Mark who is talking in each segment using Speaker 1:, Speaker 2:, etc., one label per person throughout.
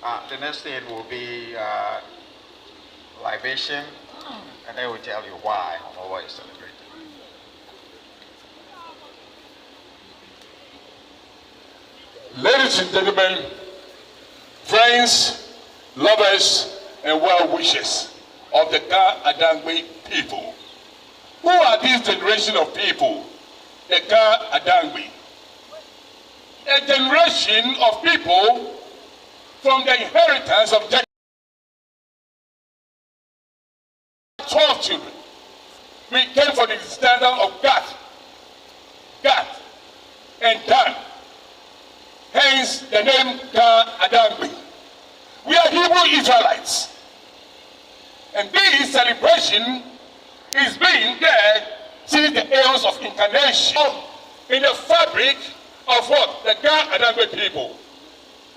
Speaker 1: The next thing will be libation, and they will tell you why Homowo is celebrated.
Speaker 2: Ladies and gentlemen, friends, lovers, and well-wishers of the Ga Adangbe people. Who are this generation of people? The Ga Adangbe. A generation of people from the inheritance of 12 children. We came from the standard of Gad, and Dan. Hence the name Ga Adangbe. We are Hebrew Israelites. And this celebration is being there since the eons of incarnation in the fabric of what? The Ga Adangbe people.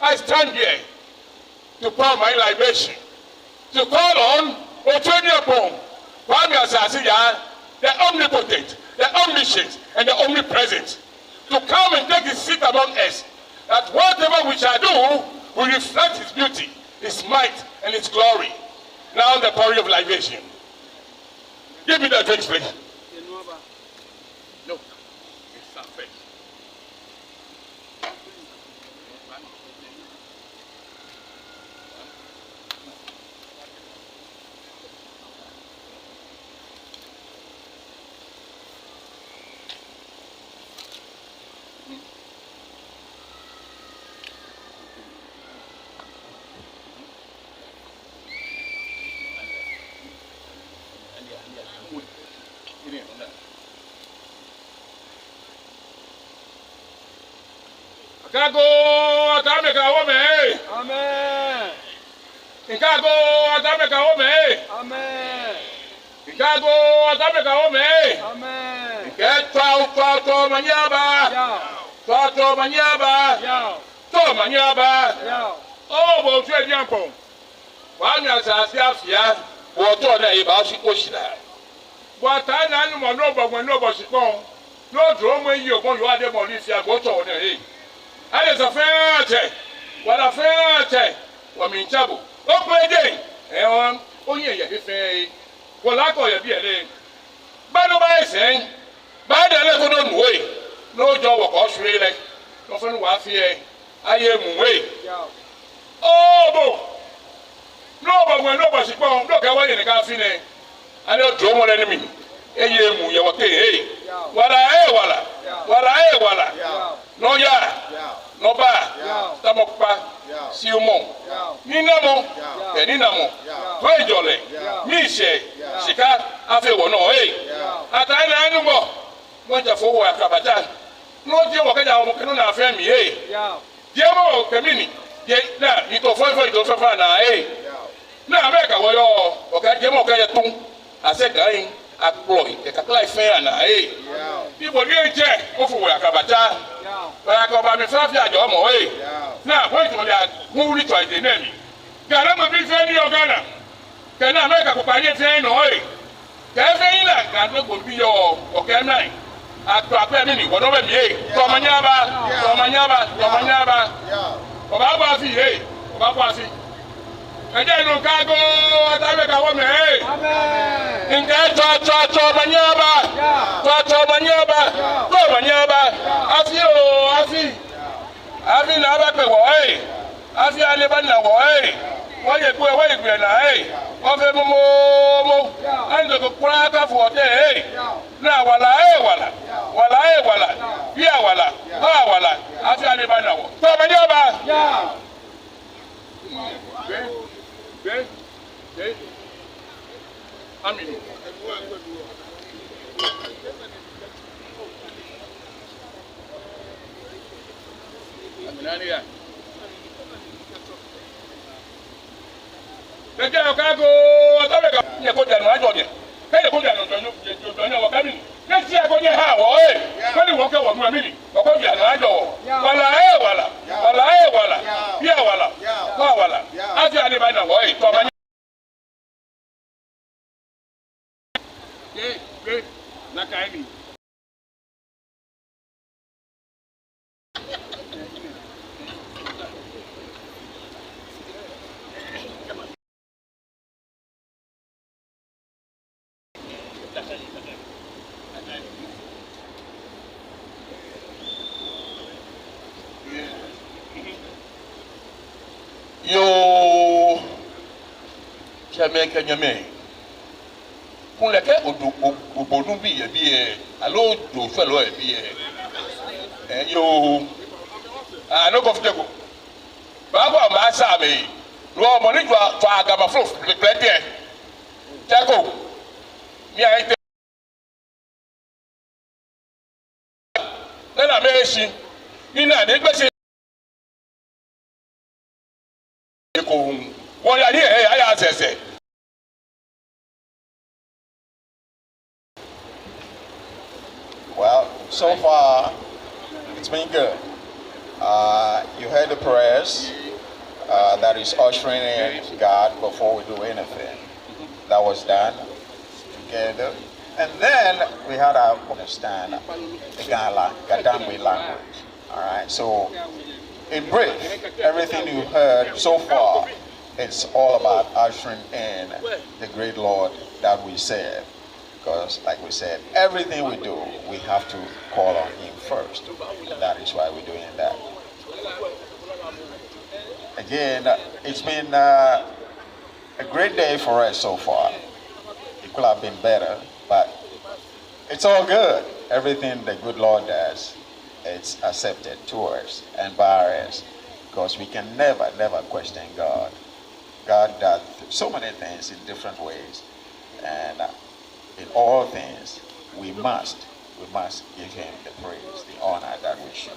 Speaker 2: I stand here to pour my libation, to call on Otoniabon, Kwame Asasiya, the omnipotent, the omniscient, and the omnipresent, to come and take his seat among us, that whatever we shall do will reflect his beauty, his might, and his glory. Now the pouring of libation. Give me that drinks, please. No, it's not fake. Chicago, Atameka Home.
Speaker 3: Amen.
Speaker 2: Chicago, Atameka Home.
Speaker 3: Amen.
Speaker 2: Chicago, Atameka Home.
Speaker 3: Amen.
Speaker 2: Get to Manyaba. To Manyaba. To Manyaba. Oh, but you are young. One has asked Yafia, what to the Ibashi Oshida. What I know, but nobody gone. No drum when you go, you are the Monifia, go to the and it's a fair check. What a fair check. What mean trouble? Open again. And oh, yeah, if a well, I call you be a day. By the way, saying, by the little way, no job of course, really. Nothing was here. I am way. Oh, no, but when nobody's born, look away in the cafe. I don't draw one enemy. You are okay. Wala. No ya. No ba. Tamokpa. Siumo. Ninamo. Ninamo. Twejole. Mishe. Shika. Afe wono. Atana anumo. Moja fo wa kabata. No je wakaja omukenu na afe mi. Jemo kemini. Je na ito fo na na America wo yo. Jemo kaya tun. Ase gain. Akploy the kakla fair na people dey check ofu we akabata ba ko ba me fafi ajo mo na point mo ya who reach the name gara mo bi fe ni ogana ke na America ko pa ye fe no ke fe yin la ga no go bi yo o ke nine akto ape mi ni wono be mi to manyaba o ba ba fi o ba ba fi Eje no kago Atameka Home. Amen. Inge to manyaba. To manyaba. Afi na ba pe wo Afi ale ba na wo Wo ye gbe na Wo fe mo. Ando ko kura ka fu ode Na wala. Bia wala. Ha wala. Afi ale ba na wo. To manyaba. Okay. Amen. Yo, Kanyame. Pour lequel au Bonumbi est bien, alors au fellow est bien. Yo, ah, no comfortable. Baba, ma sabe. No, money to a gamma flow, the plenty. Taco. Me, I think. Then I'm machine. You know, they go say. What are here? I say.
Speaker 1: Well, so far, it's been good. You heard the prayers that is ushering in God before we do anything. That was done together. And then we had our understand the Gadangwe language. All right. So, in brief, everything you heard so far, it's all about ushering in the great Lord that we serve. Because, like we said, everything we do, we have to call on Him first. And that is why we're doing that. Again, it's been a great day for us so far. It could have been better, but it's all good. Everything the good Lord does, it's accepted to us and by us. Because we can never question God. God does so many things in different ways. And in all things, we must give Him the praise, the honor that we should.